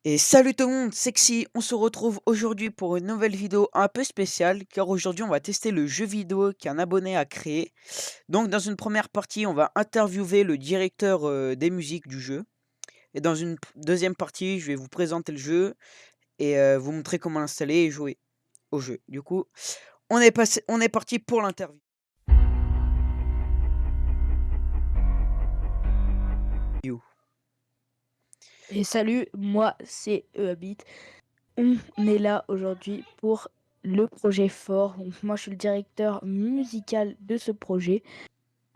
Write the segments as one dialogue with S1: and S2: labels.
S1: Et salut tout le monde, Sexy, on se retrouve aujourd'hui pour une nouvelle vidéo un peu spéciale, car aujourd'hui on va tester le jeu vidéo qu'un abonné a créé. Donc dans une première partie, on va interviewer le directeur des musiques du jeu. Et dans une deuxième partie, je vais vous présenter le jeu et vous montrer comment l'installer et jouer au jeu. Du coup, on est parti pour l'interview.
S2: Et salut, moi c'est Habit. On est là aujourd'hui pour le projet fort. Donc, moi je suis le directeur musical de ce projet.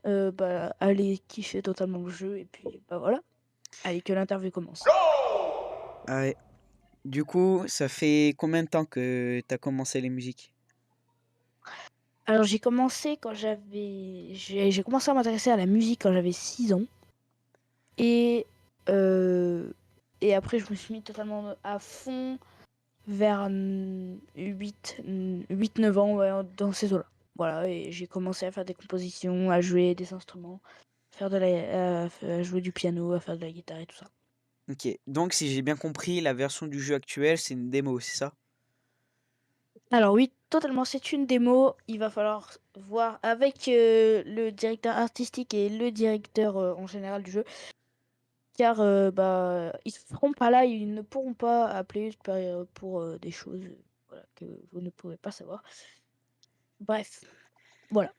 S2: Allez kiffer totalement le jeu et puis bah voilà. Allez que l'interview commence.
S1: Ah ouais. Du coup, ça fait combien de temps que tu as commencé les musiques?
S2: Alors j'ai commencé quand j'ai commencé à m'intéresser à la musique quand j'avais 6 ans. Et, euh, et après je me suis mis totalement à fond vers 8-9 ans, ouais, dans ces eaux-là. Voilà, et j'ai commencé à faire des compositions, à jouer des instruments, à jouer du piano, à faire de la guitare et tout ça.
S1: Ok, donc si j'ai bien compris, la version du jeu actuelle, c'est une démo, c'est ça?
S2: Alors oui, totalement, c'est une démo. Il va falloir voir avec le directeur artistique et le directeur en général du jeu, car ils seront pas là, ils ne pourront pas appeler pour des choses voilà, que vous ne pouvez pas savoir. Bref, voilà.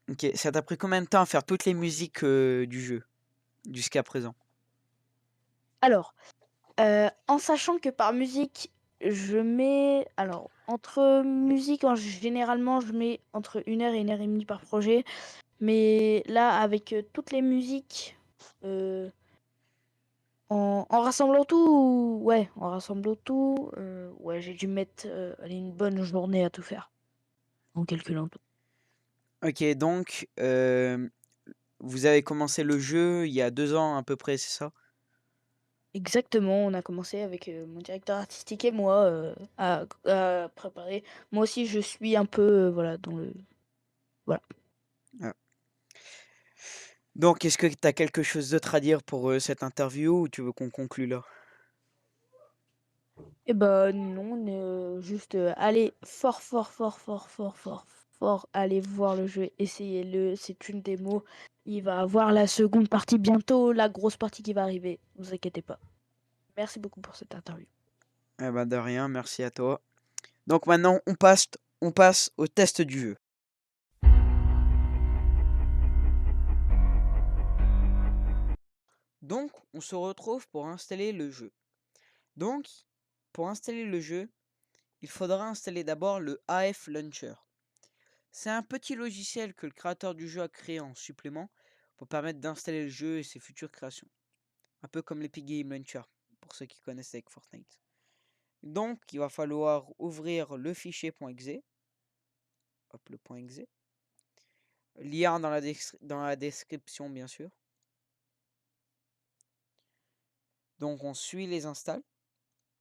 S1: OK, ça t'a pris combien de temps à faire toutes les musiques, du jeu, jusqu'à présent?
S2: Alors, en sachant que par musique, je mets alors entre musique en généralement, je mets entre 1 heure et 1 heure et demie par projet. Mais là, avec, toutes les musiques, heu, en rassemblant tout, ouais, en rassemblant tout, ouais, j'ai dû mettre, allez, une bonne journée à tout faire, en calculant tout.
S1: OK, donc, vous avez commencé le jeu il y a 2 ans à peu près, c'est ça?
S2: Exactement, on a commencé avec, mon directeur artistique et moi, à préparer. Moi aussi, je suis un peu, voilà, dans le voilà.
S1: Ah. Donc est-ce que tu as quelque chose d'autre à dire pour, cette interview ou tu veux qu'on conclue là?
S2: Et bah, non, juste, allez fort, fort, fort, fort, fort, fort, fort, allez voir le jeu, essayez-le, c'est une démo. Il va avoir la seconde partie bientôt, la grosse partie qui va arriver, vous inquiétez pas. Merci beaucoup pour cette interview.
S1: Eh bah, de rien, merci à toi. Donc maintenant on passe au test du jeu. Donc on se retrouve pour installer le jeu. Donc, pour installer le jeu, il faudra installer d'abord le AF Launcher. C'est un petit logiciel que le créateur du jeu a créé en supplément pour permettre d'installer le jeu et ses futures créations. Un peu comme l'Epic Game Launcher, pour ceux qui connaissent avec Fortnite. Donc, il va falloir ouvrir le fichier .exe. Hop, le .exe. Lien dans la description, bien sûr. Donc, on suit les installs.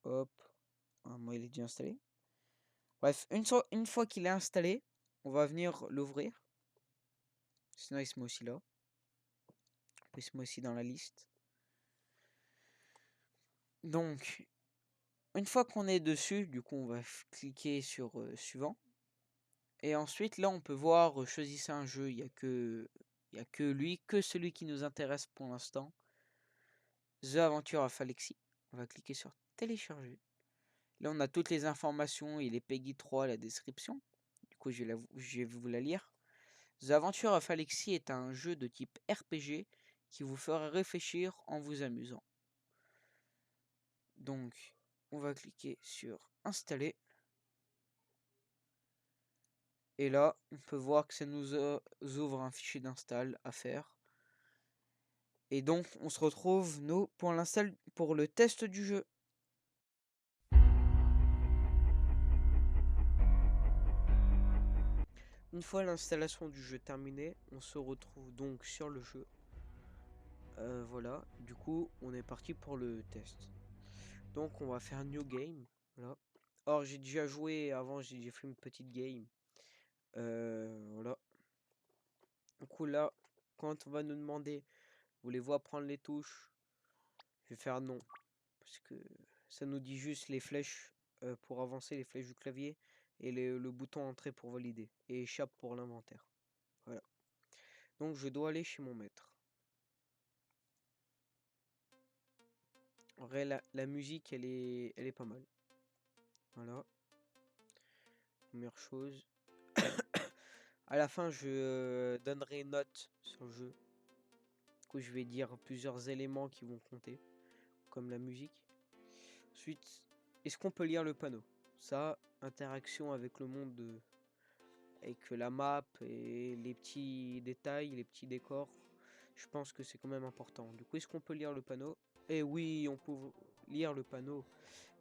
S1: Hop, moi, il est déjà installé. Bref, une fois qu'il est installé, on va venir l'ouvrir. Sinon, il se met aussi là. Il se met aussi dans la liste. Donc, une fois qu'on est dessus, du coup, on va cliquer sur suivant. Et ensuite, là, on peut voir choisissez un jeu. Il y a que lui, que celui qui nous intéresse pour l'instant. The Adventure of Alexis. On va cliquer sur télécharger. Là, on a toutes les informations. Il est Peggy 3, la description. Du coup, je vais vous la lire. The Adventure of Alexis est un jeu de type RPG qui vous fera réfléchir en vous amusant. Donc, on va cliquer sur installer. Et là, on peut voir que ça nous ouvre un fichier d'install à faire. Et donc, on se retrouve, nous, pour le test du jeu. Une fois l'installation du jeu terminée, on se retrouve donc sur le jeu. Voilà, du coup, on est parti pour le test. Donc, on va faire New Game. Voilà. Or, j'ai déjà joué avant, j'ai déjà fait une petite game. Voilà. Du coup, là, quand on va nous demander, voulez-vous apprendre les touches? Je vais faire non. Parce que ça nous dit juste les flèches pour avancer, les flèches du clavier, et le bouton entrée pour valider, et échappe pour l'inventaire. Voilà. Donc je dois aller chez mon maître. En vrai, la musique, elle est pas mal. Voilà. Première chose. À la fin, je donnerai une note sur le jeu. Du coup, je vais dire plusieurs éléments qui vont compter, comme la musique. Ensuite, est-ce qu'on peut lire le panneau? Ça, interaction avec le monde, avec la map et les petits détails, les petits décors. Je pense que c'est quand même important. Du coup, est-ce qu'on peut lire le panneau? Eh oui, on peut lire le panneau.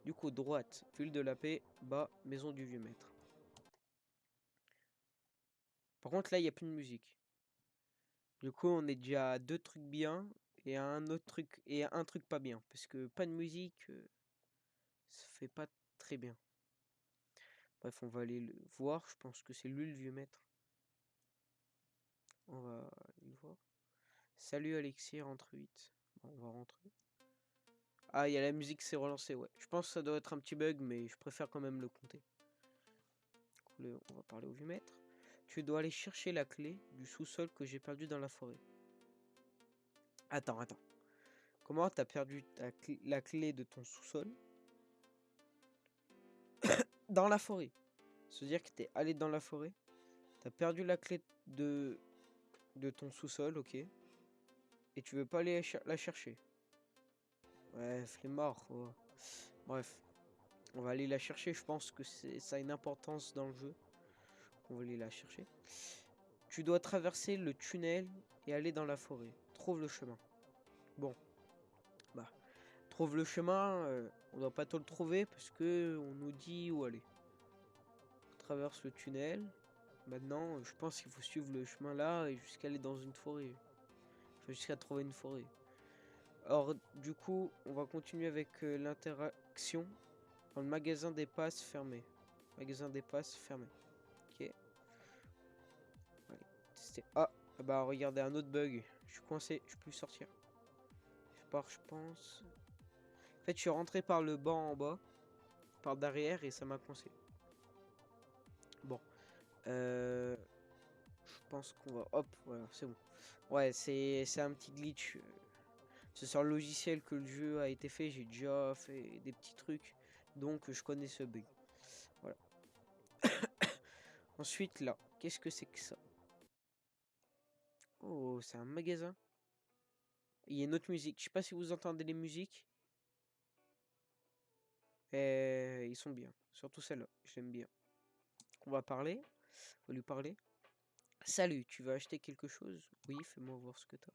S1: Du coup, droite, ville de la paix, bas, maison du vieux maître. Par contre, là, il n'y a plus de musique. Du coup, on est déjà à deux trucs bien et à un autre truc et à un truc pas bien. Parce que pas de musique, ça fait pas très bien. Bref, on va aller le voir. Je pense que c'est lui le vieux maître. On va le voir. Salut Alexis, rentre vite. Bon, on va rentrer. Ah, il y a la musique qui s'est relancée, ouais. Je pense que ça doit être un petit bug, mais je préfère quand même le compter. On va parler au vieux maître. Tu dois aller chercher la clé du sous-sol que j'ai perdu dans la forêt. Attends. Comment t'as perdu la clé de ton sous-sol dans la forêt? C'est-à-dire que t'es allé dans la forêt, t'as perdu la clé de ton sous-sol, ok, et tu veux pas aller la chercher. Ouais, flemmard, quoi. Bref, on va aller la chercher, je pense que ça a une importance dans le jeu. On va aller la chercher. Tu dois traverser le tunnel et aller dans la forêt. Trouve le chemin. Bon, bah, trouve le chemin, on doit pas tout le trouver parce que on nous dit où aller. On traverse le tunnel. Maintenant, je pense qu'il faut suivre le chemin là et jusqu'à aller dans une forêt. Enfin, jusqu'à trouver une forêt. Alors, du coup, on va continuer avec l'interaction dans le magasin des passes fermé. Magasin des passes fermé. Ok. Allez, tester. Ah, bah regardez, un autre bug. Je suis coincé, je peux plus sortir. Je pars, je pense. En fait, je suis rentré par le banc en bas, par derrière, et ça m'a coincé. Bon. Je pense qu'on va... Hop, voilà, c'est bon. Ouais, c'est un petit glitch. C'est sur le logiciel que le jeu a été fait. J'ai déjà fait des petits trucs. Donc, je connais ce bug. Voilà. Ensuite, là, qu'est-ce que c'est que ça? Oh, c'est un magasin. Il y a une autre musique. Je sais pas si vous entendez les musiques. Ils sont bien. Surtout celle-là. J'aime bien. On va parler. On va lui parler. Salut, tu veux acheter quelque chose? Oui, fais-moi voir ce que t'as.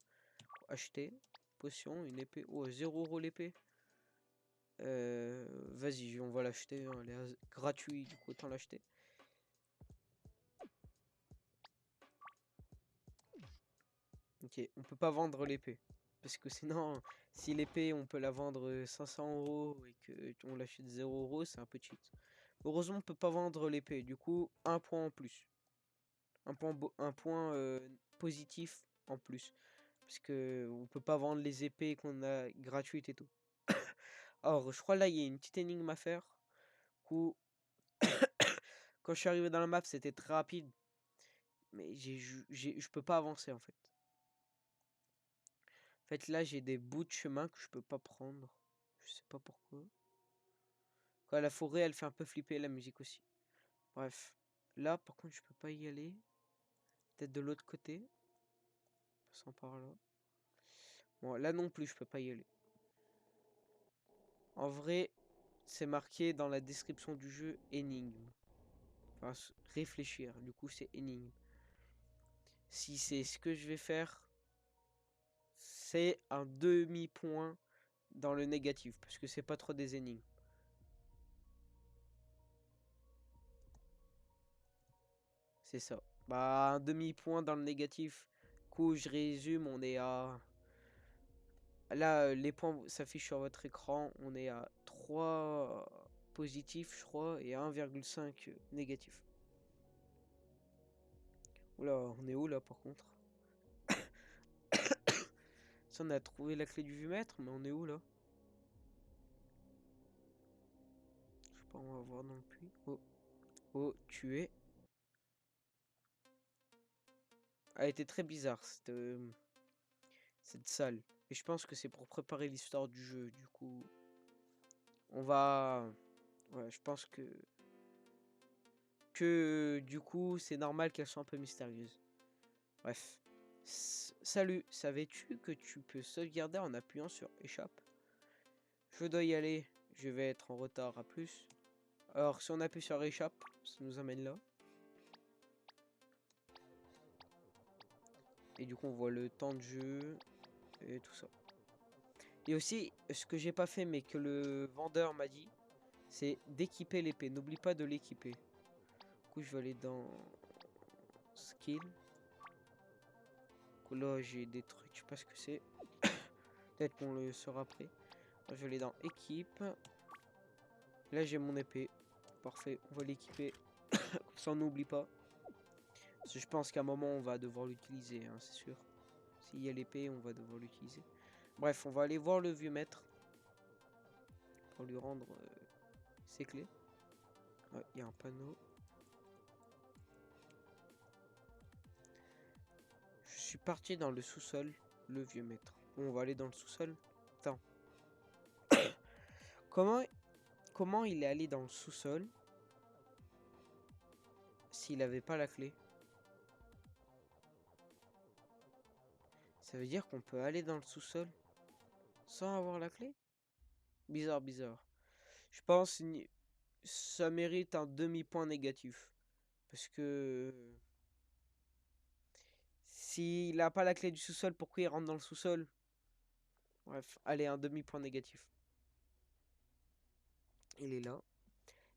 S1: Acheter. Potion, une épée. Oh, 0 € l'épée. Vas-y, on va l'acheter. Hein, elle est gratuite, du coup, autant l'acheter. Ok, on peut pas vendre l'épée. Parce que sinon, si l'épée, on peut la vendre 500 € et que on l'achète 0 €, c'est un peu cheat. Heureusement, on peut pas vendre l'épée. Du coup, un point en plus. Un point positif en plus. Parce que on peut pas vendre les épées qu'on a gratuites et tout. Alors, je crois là, il y a une petite énigme à faire. Du coup, quand je suis arrivé dans la map, c'était très rapide. Mais je peux pas avancer en fait. En fait, là, j'ai des bouts de chemin que je peux pas prendre. Je sais pas pourquoi. Quand la forêt, elle fait un peu flipper, la musique aussi. Bref. Là, par contre, je peux pas y aller. Peut-être de l'autre côté. Passant par là. Bon, là non plus, je peux pas y aller. En vrai, c'est marqué dans la description du jeu énigme. Enfin, réfléchir. Du coup, c'est énigme. Si c'est ce que je vais faire, c'est un demi-point dans le négatif. Parce que c'est pas trop des énigmes. C'est ça. Bah, un demi-point dans le négatif. Du coup, je résume, on est à... Là, les points s'affichent sur votre écran. On est à 3 positifs, je crois, et 1,5 négatifs. Oula, on est où là par contre? Ça, on a trouvé la clé du vieux maître, mais on est où là? On va voir dans le puits. Oh, oh, tué. Elle était très bizarre, cette salle. Et je pense que c'est pour préparer l'histoire du jeu. Du coup, on va... Ouais, je pense que du coup, c'est normal qu'elle soit un peu mystérieuse. Bref. Salut, savais-tu que tu peux sauvegarder en appuyant sur échappe? Je dois y aller, je vais être en retard, à plus. Alors, si on appuie sur échappe, ça nous amène là. Et du coup, on voit le temps de jeu et tout ça. Et aussi, ce que j'ai pas fait, mais que le vendeur m'a dit, c'est d'équiper l'épée. N'oublie pas de l'équiper. Du coup, je vais aller dans skill. Du coup, là, j'ai des trucs, je sais pas ce que c'est. Peut-être qu'on le saura après. Je vais aller dans équipe. Là, j'ai mon épée. Parfait, on va l'équiper. Comme ça, on n'oublie pas. Parce que je pense qu'à un moment, on va devoir l'utiliser, hein, c'est sûr. S'il y a l'épée, on va devoir l'utiliser. Bref, on va aller voir le vieux maître. Pour lui rendre ses clés. Ouais, il y a un panneau. Je suis parti dans le sous-sol, le vieux maître. Bon, on va aller dans le sous-sol. Attends. Comment il est allé dans le sous-sol s'il avait pas la clé? Ça veut dire qu'on peut aller dans le sous-sol sans avoir la clé? Bizarre, bizarre. Je pense que ça mérite un demi-point négatif. Parce que s'il n'a pas la clé du sous-sol, pourquoi il rentre dans le sous-sol? Bref, allez, un demi-point négatif. Il est là.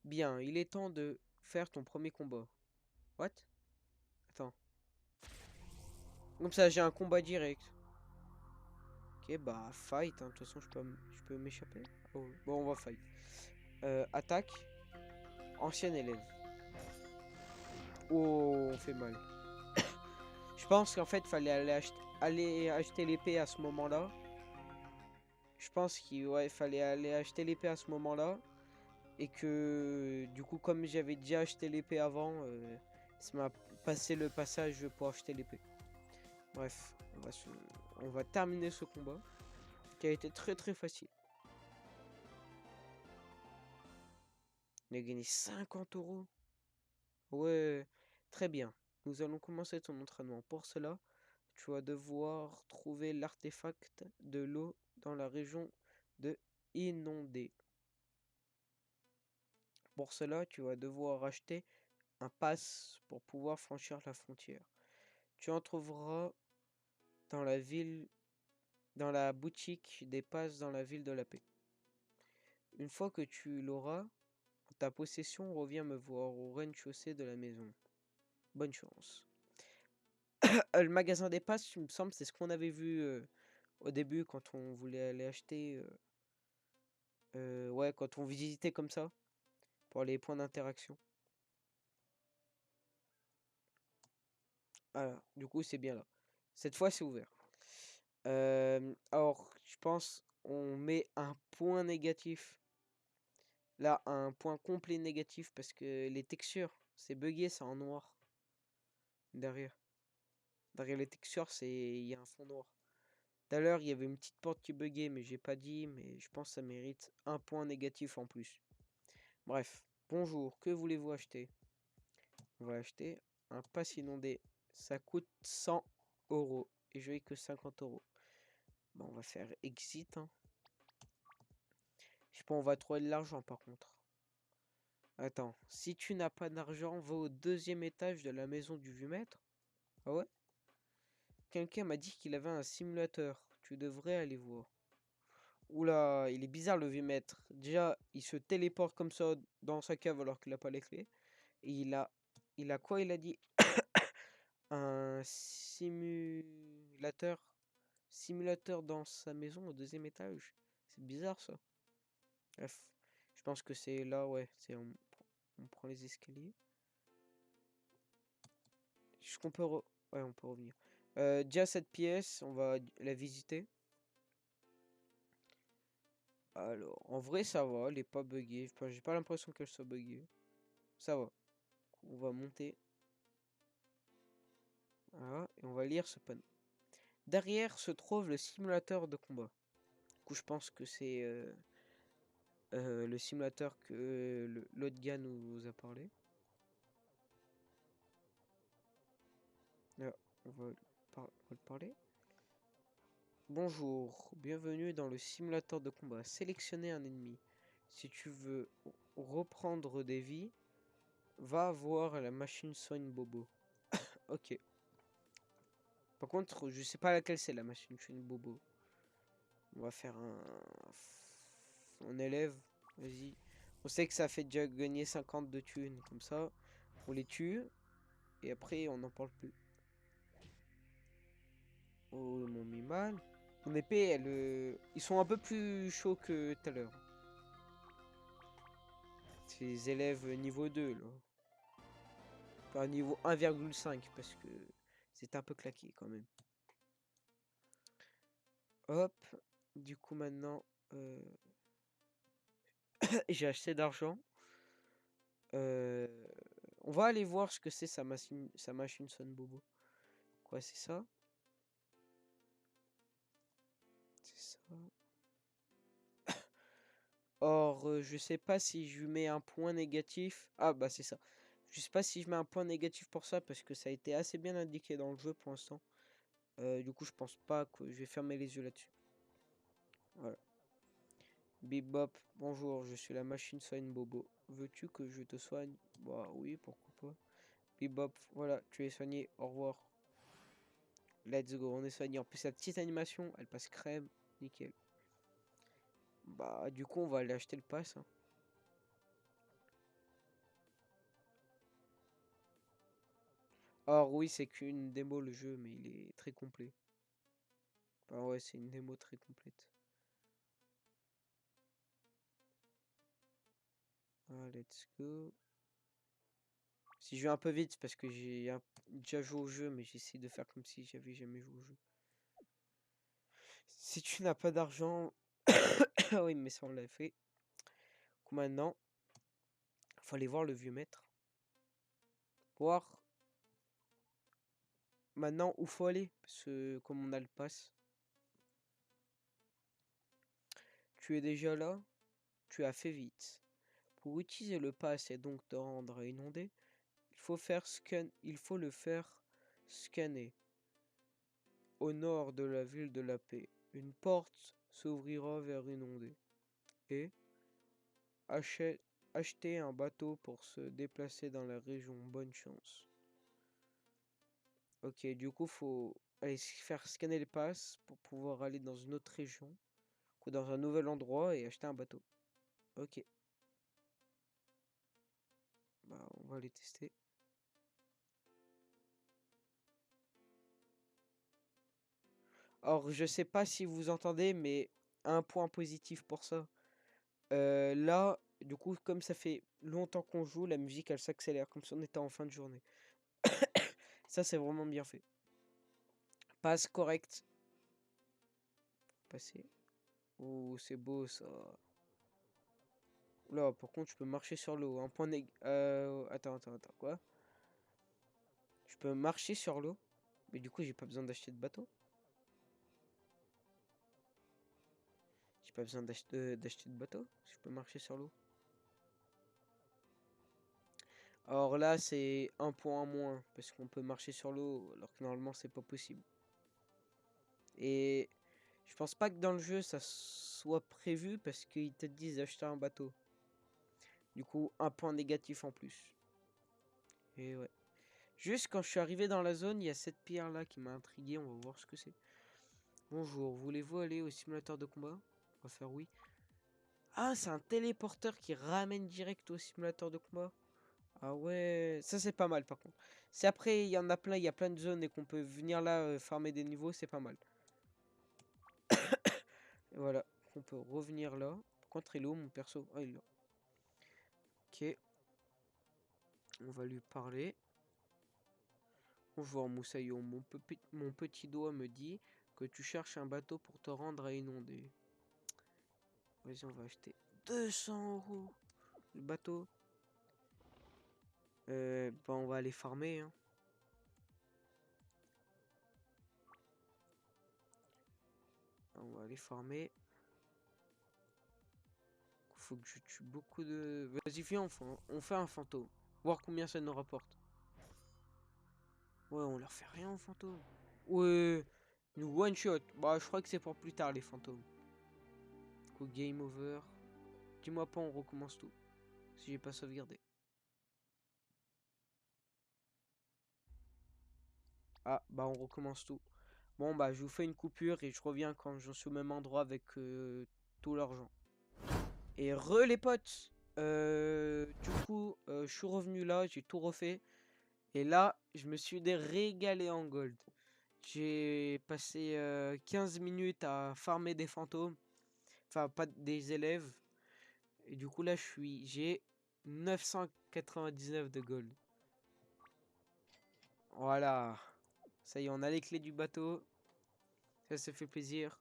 S1: Bien, il est temps de faire ton premier combat. What? Attends. Comme ça, j'ai un combat direct. Ok, bah, fight, hein. De toute façon, je peux m'échapper. Oh, bon, on va fight. Attaque. Ancien élève. Oh, on fait mal. Je pense qu'en fait, fallait aller acheter l'épée à ce moment-là. Je pense qu'il ouais, fallait aller acheter l'épée à ce moment-là. Et que du coup, comme j'avais déjà acheté l'épée avant, ça m'a passé le passage pour acheter l'épée. Bref, on va terminer ce combat qui a été très très facile. On a gagné 50 euros. Ouais, très bien. Nous allons commencer ton entraînement. Pour cela, tu vas devoir trouver l'artefact de l'eau dans la région de Inondé. Pour cela, tu vas devoir acheter un pass pour pouvoir franchir la frontière. Tu en trouveras dans la ville, dans la boutique des passes dans la ville de la paix. Une fois que tu l'auras en ta possession, reviens me voir au rez-de-chaussée de la maison. Bonne chance. Le magasin des passes, il me semble, c'est ce qu'on avait vu au début quand on voulait aller acheter. Ouais, quand on visitait comme ça pour les points d'interaction. Voilà, du coup, c'est bien là. Cette fois, c'est ouvert. Alors, je pense on met un point négatif. Là, un point complet négatif parce que les textures, c'est buggé, c'est en noir. Derrière. Derrière les textures, il y a un fond noir. Tout à l'heure, il y avait une petite porte qui buguait, mais j'ai pas dit, mais je pense que ça mérite un point négatif en plus. Bref, bonjour, que voulez-vous acheter? On va acheter un pass inondé. Ça coûte 100 euros et je n'ai que 50 euros. Bon, on va faire exit, hein. Je sais pas, on va trouver de l'argent par contre. Attends, si tu n'as pas d'argent, va au deuxième étage de la maison du vieux maître. Ah ouais? Quelqu'un m'a dit qu'il avait un simulateur. Tu devrais aller voir. Oula, il est bizarre le vieux maître. Déjà, il se téléporte comme ça dans sa cave alors qu'il n'a pas les clés. Et il a quoi? Il a dit un simulateur dans sa maison au deuxième étage. C'est bizarre ça. Bref, je pense que c'est là, ouais. On prend les escaliers. Est-ce qu'on peut ouais, on peut revenir. Déjà cette pièce, on va la visiter. Alors, en vrai, ça va, elle est pas buggée. Enfin, j'ai pas l'impression qu'elle soit buggée. Ça va. On va monter. Voilà, et on va lire ce panneau. Derrière se trouve le simulateur de combat. Du coup, je pense que c'est le simulateur que l'autre gars nous a parlé. Là, on va le parler. Bonjour, bienvenue dans le simulateur de combat. Sélectionnez un ennemi. Si tu veux reprendre des vies, va voir la machine soigne Bobo. Ok. Par contre, je sais pas laquelle c'est la machine soigne Bobo. On va faire un élève. Vas-y. On sait que ça fait déjà gagner 50 de thunes. Comme ça, on les tue. Et après, on n'en parle plus. Oh, ils m'ont mis mal. Mon épée, ils sont un peu plus chauds que tout à l'heure. C'est les élèves niveau 2, là. Enfin, niveau 1,5, parce que c'est un peu claqué quand même. Hop. Du coup, maintenant, j'ai acheté d'argent. Euh, On va aller voir ce que c'est sa machine Son Bobo. Quoi, c'est ça? C'est ça. Or, je sais pas si je lui mets un point négatif. Ah, bah, c'est ça. Je sais pas si je mets un point négatif pour ça, parce que ça a été assez bien indiqué dans le jeu pour l'instant. Du coup, je pense pas que je vais fermer les yeux là-dessus. Voilà. Bebop, bonjour, je suis la machine soigne Bobo. Veux-tu que je te soigne? Bah oui, pourquoi pas. Bebop, voilà, tu es soigné, au revoir. Let's go, on est soigné. En plus, cette petite animation, elle passe crème, nickel. Bah, du coup, on va aller acheter le pass, hein. Or, oui, c'est qu'une démo le jeu, mais il est très complet. Bah ouais, c'est une démo très complète. Ah, let's go. Si je vais un peu vite, parce que j'ai déjà joué au jeu, mais j'essaie de faire comme si j'avais jamais joué au jeu. Si tu n'as pas d'argent... Ah oui, mais ça on l'a fait. Maintenant, il faut aller voir le vieux maître. Voir maintenant où faut aller. Parce que comme on a le pass. Tu es déjà là. Tu as fait vite. Pour utiliser le pass et donc te rendre inondé, il faut le faire scanner. Au nord de la ville de la paix, une porte s'ouvrira vers inondé. Et acheter un bateau pour se déplacer dans la région. Bonne chance. Ok, du coup, faut aller faire scanner les passes pour pouvoir aller dans une autre région ou dans un nouvel endroit et acheter un bateau. Ok, bah on va les tester. Alors, je sais pas si vous entendez, mais un point positif pour ça. Là, du coup, comme ça fait longtemps qu'on joue, la musique elle s'accélère comme si on était en fin de journée. Ça, c'est vraiment bien fait. Passe correct. Passer. Oh, c'est beau ça. Là, par contre, je peux marcher sur l'eau. Un point attends, quoi? Je peux marcher sur l'eau? Mais du coup, j'ai pas besoin d'acheter de bateau. J'ai pas besoin d'acheter de bateau. Je peux marcher sur l'eau. Alors là, c'est un point en moins. Parce qu'on peut marcher sur l'eau. Alors que normalement, c'est pas possible. Et je pense pas que dans le jeu, ça soit prévu. Parce qu'ils te disent d'acheter un bateau. Du coup, un point négatif en plus. Et ouais. Juste quand je suis arrivé dans la zone, il y a cette pierre là qui m'a intrigué. On va voir ce que c'est. Bonjour, voulez-vous aller au simulateur de combat? On va faire oui. Ah, c'est un téléporteur qui ramène direct au simulateur de combat. Ah ouais, ça c'est pas mal par contre. Si après il y en a plein, il y a plein de zones et qu'on peut venir là farmer des niveaux, c'est pas mal. Et voilà, on peut revenir là. Par contre, il est où mon perso? Ah, il est là. Ok, on va lui parler. Bonjour Moussaillon, mon petit doigt me dit que tu cherches un bateau pour te rendre à inonder. Vas-y, on va acheter 200 € le bateau. Bah, on va aller farmer, hein. On va aller farmer. Faut que je tue beaucoup de... Vas-y, viens, on fait un fantôme. Voir combien ça nous rapporte. Ouais, on leur fait rien aux fantômes. Ouais, nous one shot. Bah, je crois que c'est pour plus tard, les fantômes. Du coup, game over. Dis-moi pas, on recommence tout. Si j'ai pas sauvegardé. Ah, bah, on recommence tout. Bon, bah, je vous fais une coupure et je reviens quand j'en suis au même endroit avec tout l'argent. Et les potes. Du coup, je suis revenu là, j'ai tout refait. Et là, je me suis régalé en gold. J'ai passé 15 minutes à farmer des fantômes. Enfin, pas des élèves. Et du coup, là, j'ai 999 de gold. Voilà. Ça y est, on a les clés du bateau. Ça fait plaisir.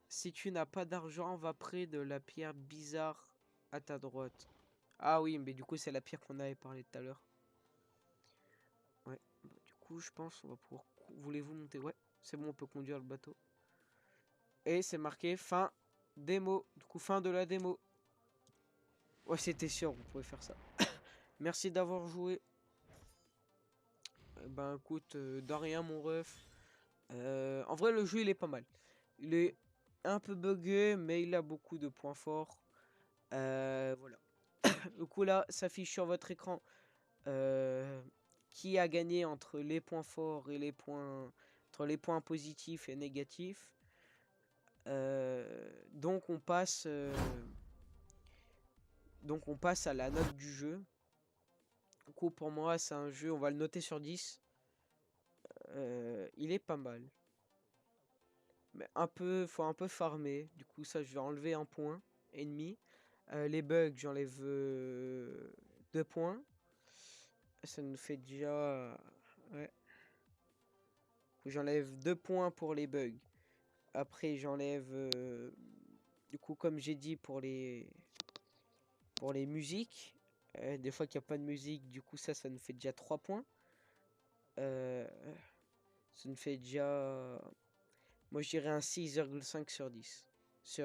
S1: Si tu n'as pas d'argent, va près de la pierre bizarre à ta droite. Ah oui, mais du coup, c'est la pierre qu'on avait parlé tout à l'heure. Ouais. Bah, du coup, je pense on va pouvoir... Voulez-vous monter? Ouais, c'est bon, on peut conduire le bateau. Et c'est marqué fin démo. Du coup, fin de la démo. Ouais, c'était sûr, vous pouvez faire ça. Merci d'avoir joué. Ben écoute, de rien mon ref. En vrai, le jeu, il est pas mal. Il est un peu buggé, mais il a beaucoup de points forts. Voilà. Du coup, là, s'affiche sur votre écran qui a gagné entre les points forts et les points... entre les points positifs et négatifs. Donc on passe à la note du jeu. Du coup pour moi c'est un jeu, on va le noter sur 10. Il est pas mal. Mais faut un peu farmer. Du coup ça je vais enlever un point et demi. Les bugs j'enlève 2 points. Ça nous fait déjà... Ouais. J'enlève 2 points pour les bugs. Après j'enlève... du coup comme j'ai dit pour les musiques. Des fois qu'il n'y a pas de musique, du coup ça nous fait déjà 3 points. Ça nous fait déjà... Moi je dirais un 6,5 sur 10.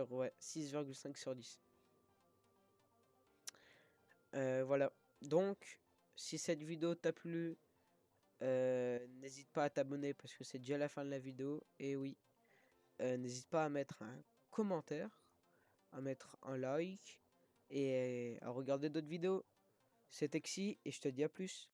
S1: Ouais, 6,5 sur 10. Voilà. Donc, si cette vidéo t'a plu, n'hésite pas à t'abonner parce que c'est déjà la fin de la vidéo. Et oui, n'hésite pas à mettre un commentaire, à mettre un like et à regarder d'autres vidéos. C'est Texi et je te dis à plus.